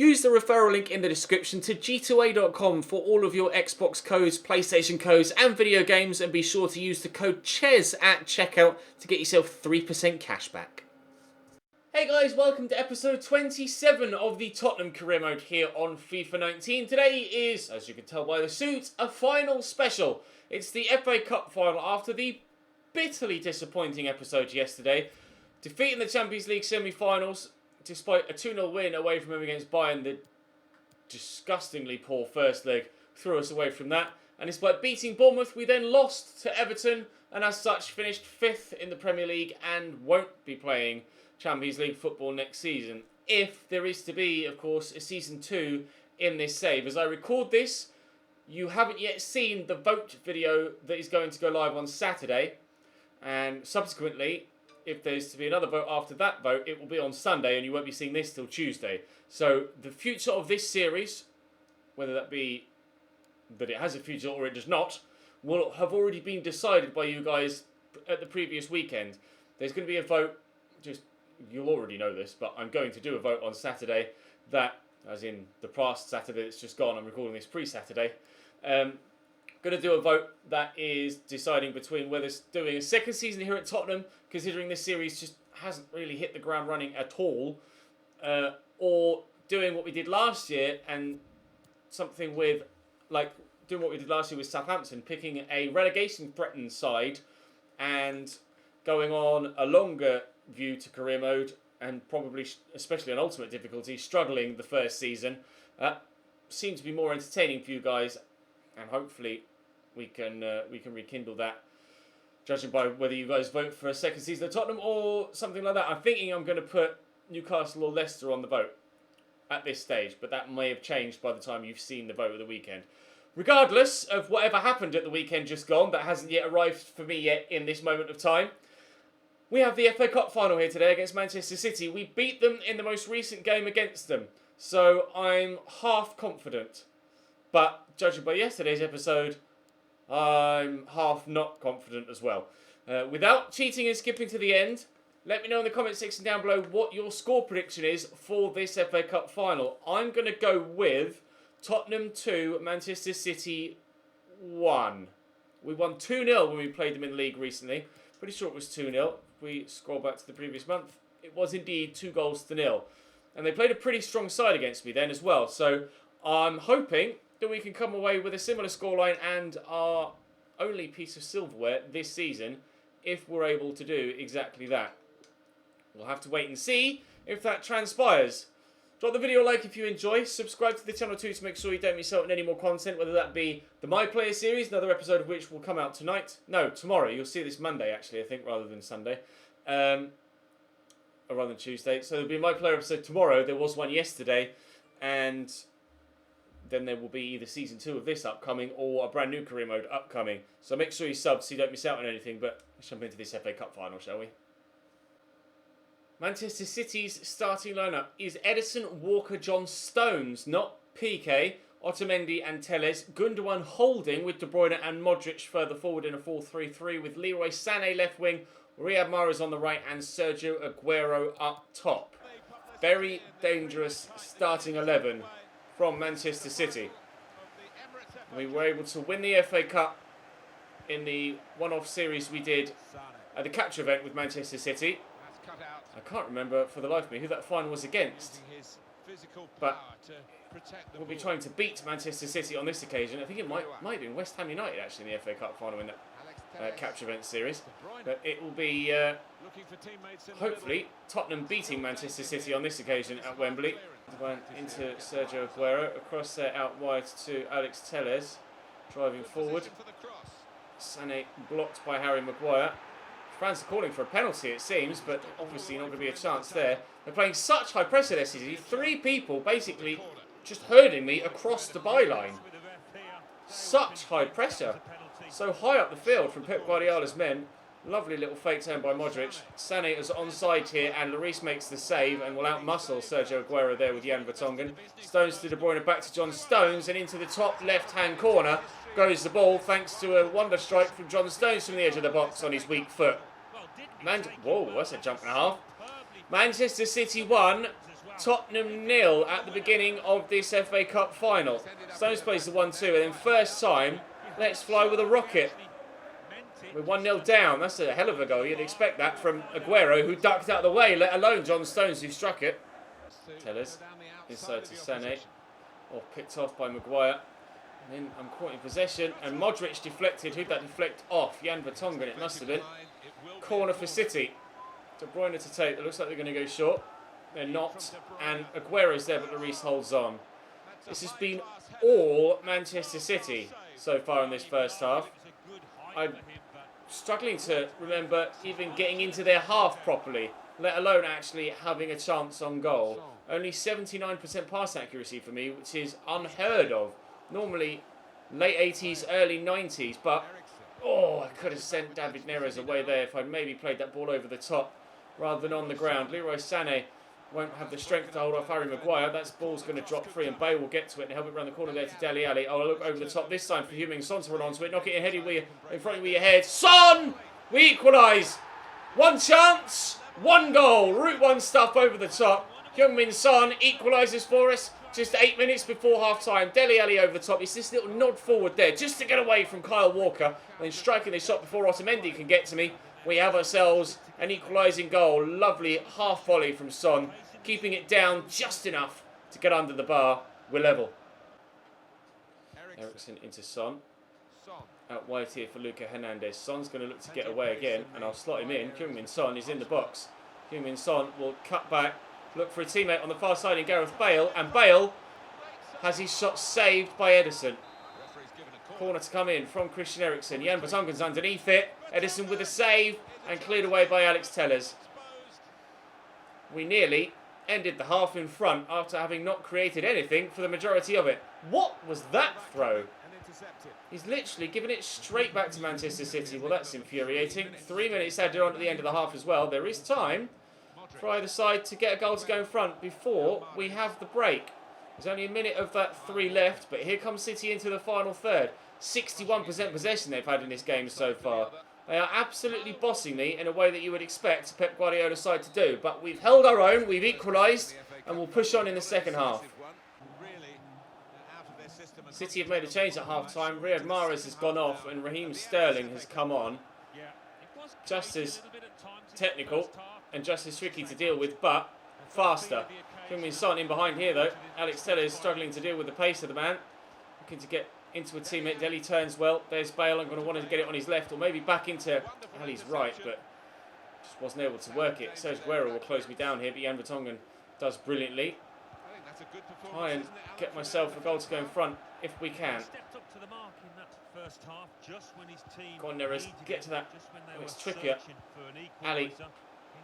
Use the referral link in the description to g2a.com for all of your Xbox codes, PlayStation codes and video games, and be sure to use the code CHES at checkout to get yourself 3% cash back. Hey guys, welcome to episode 27 of the Tottenham career mode here on FIFA 19. Today is, as you can tell by the suit, a final special. It's the FA Cup final after the bitterly disappointing episode yesterday. Defeating the Champions League semi-finals, despite a 2-0 win away from home against Bayern, the disgustingly poor first leg threw us away from that. And despite beating Bournemouth, we then lost to Everton, and as such finished 5th in the Premier League and won't be playing Champions League football next season. If there is to be, of course, a Season 2 in this save. As I record this, you haven't yet seen the vote video that is going to go live on Saturday. And subsequently, if there's to be another vote after that vote, it will be on Sunday and you won't be seeing this till Tuesday. So the future of this series, whether that be that it has a future or it does not, will have already been decided by you guys at the previous weekend. There's going to be a vote, you'll already know this, but I'm going to do a vote on Saturday that, as in the past Saturday that's just gone, I'm recording this pre-Saturday, going to do a vote that is deciding between whether it's doing a second season here at Tottenham, considering this series just hasn't really hit the ground running at all, or doing what we did last year and something with, like, doing what we did last year with Southampton, picking a relegation-threatened side and going on a longer view to career mode and probably, especially on ultimate difficulty, struggling the first season. Seemed to be more entertaining for you guys, and hopefully we can rekindle that, judging by whether you guys vote for a second season at Tottenham or something like that. I'm thinking I'm going to put Newcastle or Leicester on the vote at this stage, but that may have changed by the time you've seen the vote of the weekend. Regardless of whatever happened at the weekend just gone, that hasn't yet arrived for me yet in this moment of time, we have the FA Cup final here today against Manchester City. We beat them in the most recent game against them, so I'm half confident. But judging by yesterday's episode, I'm half not confident as well. Without cheating and skipping to the end, let me know in the comment section down below what your score prediction is for this FA Cup final. I'm going to go with Tottenham 2, Manchester City 1. We won 2-0 when we played them in the league recently. Pretty sure it was 2-0. We scroll back to the previous month. It was indeed 2-0. And they played a pretty strong side against me then as well. So I'm hoping that we can come away with a similar scoreline and our only piece of silverware this season if we're able to do exactly that. We'll have to wait and see if that transpires. Drop the video a like if you enjoy. Subscribe to the channel too to make sure you don't miss out on any more content, whether that be the My Player series, another episode of which will come out tonight. No, tomorrow. You'll see this Monday, actually, I think, rather than Sunday. Or rather than Tuesday. So there'll be a My Player episode tomorrow. There was one yesterday. And then there will be either Season 2 of this upcoming or a brand new career mode upcoming. So make sure you sub so you don't miss out on anything. But let's jump into this FA Cup final, shall we? Manchester City's starting lineup is Ederson, Walker, John Stones, not PK, Otamendi and Telles, Gundogan holding with De Bruyne and Modric further forward in a 4-3-3 with Leroy Sané left wing, Riyad Mahrez on the right and Sergio Aguero up top. Very dangerous starting 11 from Manchester City. We were able to win the FA Cup in the one-off series we did at the capture event with Manchester City. I can't remember for the life of me who that final was against, but we'll be trying to beat Manchester City on this occasion. I think it might have been West Ham United actually in the FA Cup final in that capture event series, but it will be hopefully Tottenham beating Manchester City on this occasion at Wembley. Went into Sergio Aguero, across there out wide to Alex Telles, driving forward. Sané blocked by Harry Maguire. Fans are calling for a penalty, it seems, but obviously not going to be a chance there. They're playing such high pressure this season. 3 people basically just herding me across the byline. Such high pressure. So high up the field from Pep Guardiola's men. Lovely little fake turn by Modric. Sané is onside here and Lloris makes the save and will outmuscle Sergio Aguero there with Jan Vertonghen. Stones to De Bruyne, back to John Stones, and into the top left-hand corner goes the ball thanks to a wonder strike from John Stones from the edge of the box on his weak foot. Whoa, that's a jump and a half. Manchester City 1, Tottenham 0 at the beginning of this FA Cup final. Stones plays the 1-2, and then first time, let's fly with a rocket. We're 1-0 down. That's a hell of a goal. You'd expect that from Aguero, who ducked out of the way, let alone John Stones, who struck it. Tellers inside to Sané, or picked off by Maguire. And then I'm caught in possession, and Modric deflected. Who'd that deflect off? Jan Vertonghen, it must have been. Corner for City. De Bruyne to take. It looks like they're going to go short. They're not. And Aguero's there, but Lloris holds on. This has been all Manchester City so far in this first half. I'm struggling to remember even getting into their half properly, let alone actually having a chance on goal. Only 79% pass accuracy for me, which is unheard of. Normally late 80s, early 90s, but I could have sent David Neres away there if I'd maybe played that ball over the top rather than on the ground. Leroy Sané won't have the strength to hold off Harry Maguire. That ball's going to drop free, and Bale will get to it and help it around the corner there to Dele Alli. Oh, look over the top this time for Heung-min Son to run onto it. Knock it in heady in front of your head. Son! We equalise. One chance, one goal. Route 1 stuff over the top. Heung-min Son equalises for us just 8 minutes before half-time. Dele Alli over the top. It's this little nod forward there just to get away from Kyle Walker. And then striking the shot before Otamendi can get to me. We have ourselves an equalising goal. Lovely half volley from Son, keeping it down just enough to get under the bar. We're level. Eriksen into Son. Out wide here for Lucas Hernandez. Son's going to look to get away again, and I'll slot him in. Heung-min Son is in the box. Heung-min Son will cut back, look for a teammate on the far side in Gareth Bale, and Bale has his shot saved by Ederson. Corner to come in from Christian Eriksen. Jan Vertonghen's underneath it. Ederson with a save and cleared away by Alex Tellers. We nearly ended the half in front after having not created anything for the majority of it. What was that throw? He's literally given it straight back to Manchester City. Well, that's infuriating. 3 minutes added on at the end of the half as well. There is time for either side to get a goal to go in front before we have the break. There's only a minute of that 3 left, but here comes City into the final third. 61% possession they've had in this game so far. They are absolutely bossing me in a way that you would expect Pep Guardiola's side to do. But we've held our own, we've equalised, and we'll push on in the second half. City have made a change at half-time. Riyad Mahrez has gone off and Raheem Sterling has come on. Just as technical and just as tricky to deal with, but faster. Heung-min Son in behind here though. Alex Tellers struggling to deal with the pace of the man. Looking to get into a teammate. Dele turns well. There's Bale. I'm going to want to get it on his left or maybe back into Ali's right, but just wasn't able to work it. Serge Aguero will close me down here, but Jan Vertonghen does brilliantly. Try and get myself a goal to go in front if we can. Go on, Neres. Get to that. Oh, it's Trippier. Ali.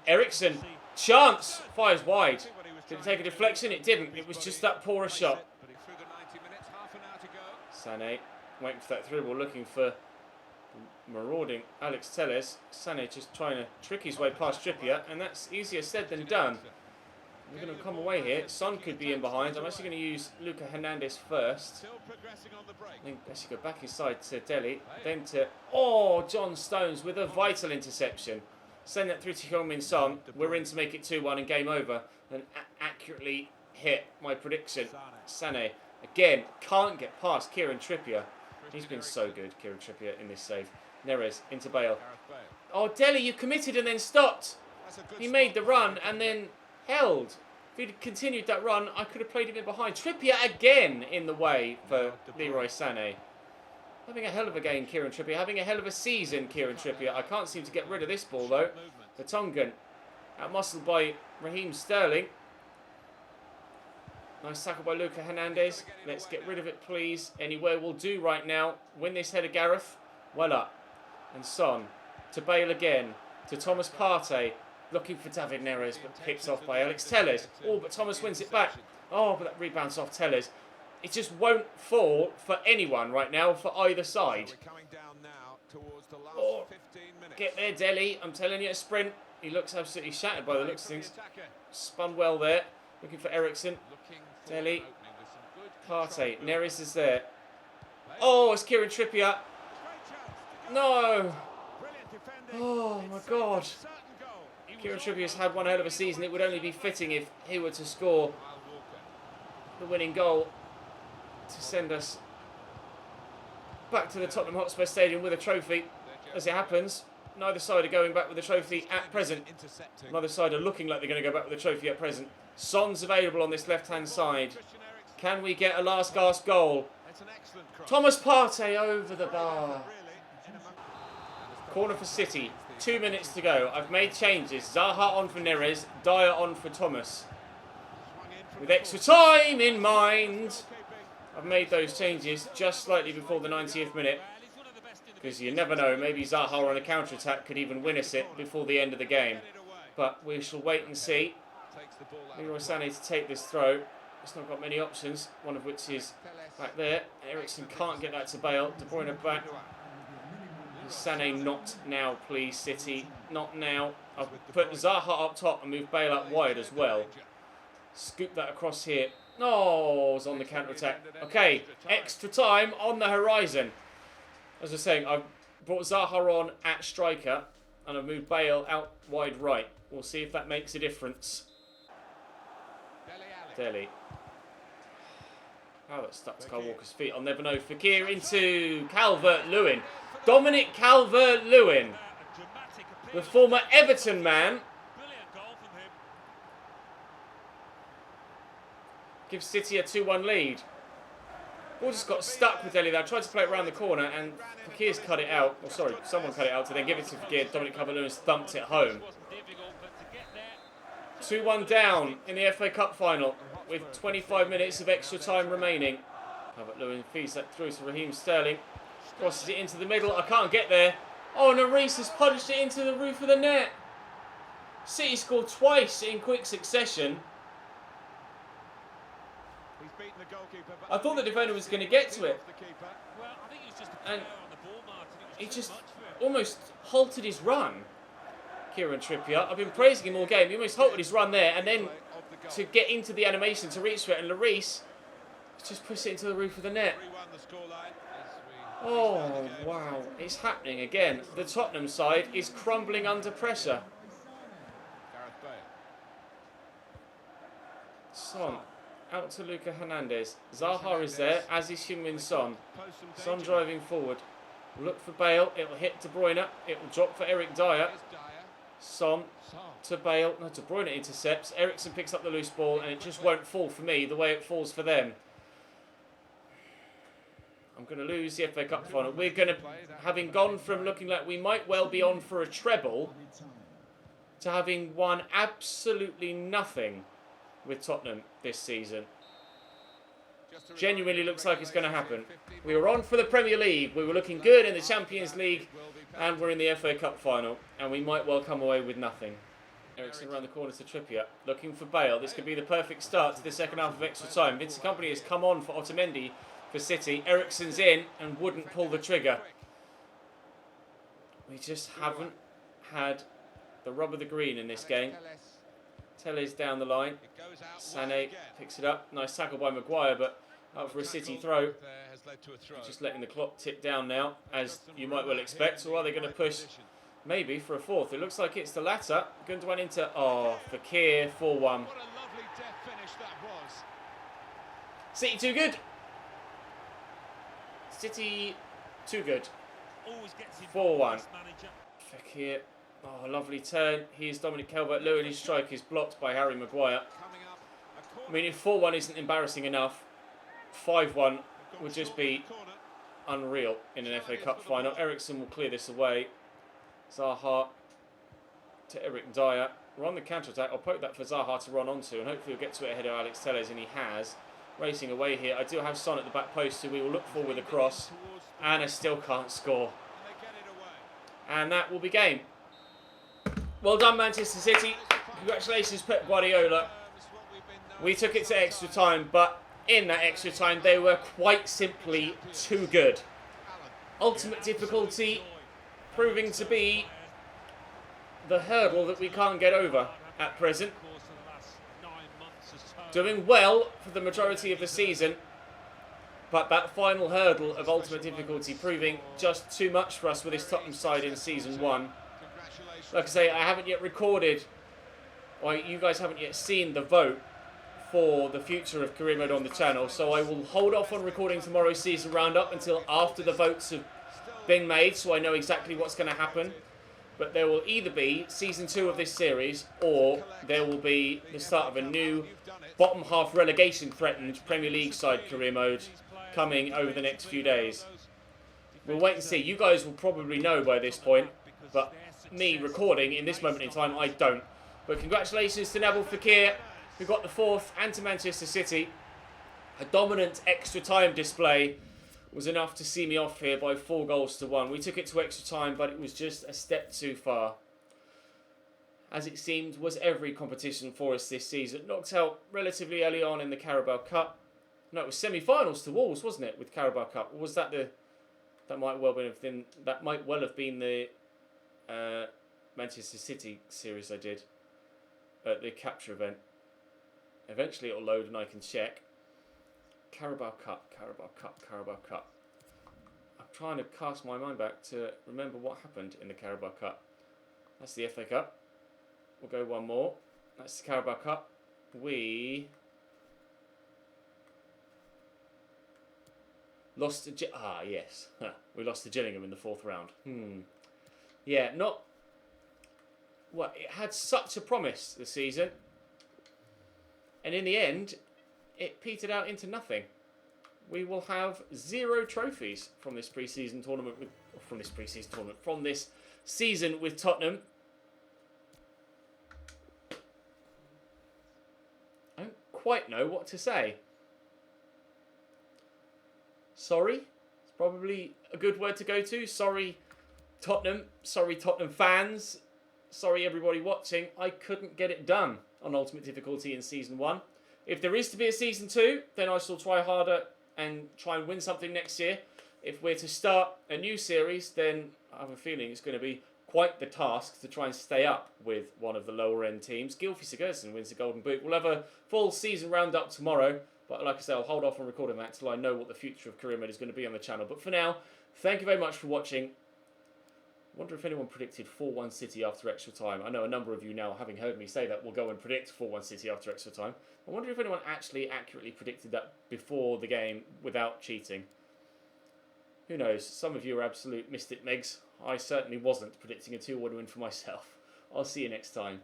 Eriksen. Chance. Fires wide. Did it take a deflection? It didn't. It was just that poor a shot. Sané waiting for that through ball, looking for marauding Alex Tellers. Sané just trying to trick his way past Trippier, and that's easier said than done. We're going to come away here. Son could be in behind. I'm actually going to use Lucas Hernandez first. Then actually go back inside to Dele. Then to John Stones with a vital interception. Send that through to Heung-min Son. We're in to make it 2-1 and game over. And accurately hit my prediction. Sané again can't get past Kieran Trippier. He's been so good, Kieran Trippier, in this save. Neres into Bale. Oh, Dele, you committed and then stopped. He made the run and then held. If he'd continued that run, I could have played him in behind. Trippier again in the way for Leroy Sané. Having a hell of a game, Kieran Trippier. Having a hell of a season, Kieran Trippier. I can't seem to get rid of this ball, though. Vertonghen outmuscled by Raheem Sterling. Nice tackle by Lucas Hernandez. Let's get rid of it, please. Anywhere will do right now. Win this header, Gareth. Well up. And Son. To Bale again. To Thomas Partey. Looking for David Neres, but picked off by Alex Tellers. Oh, but Thomas wins it back. Oh, but that rebounds off Tellers. It just won't fall for anyone right now, for either side. Oh, get there, Dele. I'm telling you, a sprint. He looks absolutely shattered by the looks of things. Spun well there. Looking for Eriksen. Dele. Partey. Neres is there. Oh, it's Kieran Trippier. No. Oh, my God. Kieran Trippier's had one hell of a season. It would only be fitting if he were to score the winning goal to send us back to the Tottenham Hotspur Stadium with a trophy. As it happens, neither side are going back with the trophy at present. Neither side are looking like they're going to go back with the trophy at present. Son's available on this left-hand side. Can we get a last gasp goal? Thomas Partey over the bar. Corner for City. 2 minutes to go. I've made changes. Zaha on for Neres. Dyer on for Thomas. With extra time in mind, I've made those changes just slightly before the 90th minute. Because you never know, maybe Zaha on a counter-attack could even win us it before the end of the game. But we shall wait and see. Leroy Sané to take this throw. It's not got many options, one of which is back there. Eriksen can't get that to Bale. De Bruyne back. Sané not now, please, City. Not now. I'll put Zaha up top and move Bale up wide as well. Scoop that across here. Oh, it's on the counter-attack. Okay, extra time on the horizon. As I was saying, I've brought Zaha on at striker and I've moved Bale out wide right. We'll see if that makes a difference. Dele. Oh, that's stuck to Kyle Walker's feet. I'll never know. Fekir into Calvert-Lewin. Dominic Calvert-Lewin, the former Everton man, gives City a 2-1 lead. Ball just got stuck with Dele there. I tried to play it around the corner and Fekir's cut it out. Oh, sorry, someone cut it out to then give it to Fekir. Dominic Calvert-Lewin thumped it home. 2-1 down in the FA Cup final with 25 minutes of extra time remaining. Calvert-Lewin feeds that through to Raheem Sterling. Crosses it into the middle. I can't get there. Oh, Neres has punched it into the roof of the net. City scored twice in quick succession. I thought the defender was going to get to it. And he just almost halted his run. Kieran Trippier. I've been praising him all game. He almost halted his run there. And then to get into the animation to reach for it. And Lloris just pushed it into the roof of the net. Oh, wow. It's happening again. The Tottenham side is crumbling under pressure. Son. Out to Luka Hernandez. Zaha is there, as is Heung-min Son. Son driving forward. Look for Bale. It'll hit De Bruyne. It will drop for Eric Dyer. Son to Bale. No, De Bruyne intercepts. Eriksen picks up the loose ball, and it just won't fall for me the way it falls for them. I'm going to lose the FA Cup final. We're going to, having gone from looking like we might well be on for a treble, to having won absolutely nothing with Tottenham this season. Genuinely looks like it's going to happen. We were on for the Premier League. We were looking good in the Champions League. And we're in the FA Cup final. And we might well come away with nothing. Eriksen around the corner to Trippier. Looking for Bale. This could be the perfect start to the second half of extra time. Vincent Kompany has come on for Otamendi for City. Eriksen's in and wouldn't pull the trigger. We just haven't had the rub of the green in this game. Tele's down the line. Sané picks it up. Nice tackle by Maguire, but out for a City throw. Just letting the clock tick down now, as you might well expect. Or are they going to push maybe for a fourth? It looks like it's the latter. Gundogan into, Fekir, 4-1. City too good. City too good. 4-1. Fekir. Oh, lovely turn. Here's Dominic Calvert-Lewin. His strike is blocked by Harry Maguire. I mean, if 4-1 isn't embarrassing enough, 5-1 would just be unreal in an FA Cup final. Eriksen will clear this away. Zaha to Eric Dyer. We're on the counter-attack. I'll poke that for Zaha to run onto, and hopefully he'll get to it ahead of Alex Telles, and he has. Racing away here. I do have Son at the back post, who we will look for with a cross. And I still can't score. And that will be game. Well done, Manchester City. Congratulations, Pep Guardiola. We took it to extra time, but in that extra time, they were quite simply too good. Ultimate difficulty proving to be the hurdle that we can't get over at present. Doing well for the majority of the season, but that final hurdle of ultimate difficulty proving just too much for us with this Tottenham side in Season 1. Like I say, I haven't yet recorded, or you guys haven't yet seen the vote for the future of career mode on the channel, so I will hold off on recording tomorrow's season roundup until after the votes have been made, so I know exactly what's going to happen. But there will either be season 2 of this series, or there will be the start of a new bottom half relegation threatened Premier League side career mode coming over the next few days. We'll wait and see. You guys will probably know by this point, but me recording in this moment in time, I don't. But congratulations to Nabil Fekir, who got the 4th, and to Manchester City. A dominant extra time display was enough to see me off here by 4 goals to 1. We took it to extra time, but it was just a step too far. As it seemed, was every competition for us this season. Knocked out relatively early on in the Carabao Cup. No, it was semi-finals to Wolves, wasn't it, with Carabao Cup? Or was that the... That might well have been the Manchester City series I did at the capture event. Eventually it'll load and I can check. Carabao Cup. I'm trying to cast my mind back to remember what happened in the Carabao Cup. That's the FA Cup. We'll go one more. That's the Carabao Cup. We lost to... yes. We lost to Gillingham in the 4th round. Yeah, not... Well, it had such a promise this season. And in the end, it petered out into nothing. We will have 0 trophies from this pre-season tournament from this season with Tottenham. I don't quite know what to say. Sorry. It's probably a good word to go to. Sorry, Tottenham. Sorry, Tottenham fans. Sorry, everybody watching. I couldn't get it done on Ultimate Difficulty in Season 1. If there is to be a Season 2, then I shall try harder and try and win something next year. If we're to start a new series, then I have a feeling it's going to be quite the task to try and stay up with one of the lower end teams. Gylfi Sigurdsson wins the Golden Boot. We'll have a full season roundup tomorrow, but like I say, I'll hold off on recording that till I know what the future of career mode is going to be on the channel. But for now, thank you very much for watching. I wonder if anyone predicted 4-1 City after extra time. I know a number of you now, having heard me say that, will go and predict 4-1 City after extra time. I wonder if anyone actually accurately predicted that before the game without cheating. Who knows? Some of you are absolute mystic megs. I certainly wasn't predicting a 2-1 win for myself. I'll see you next time.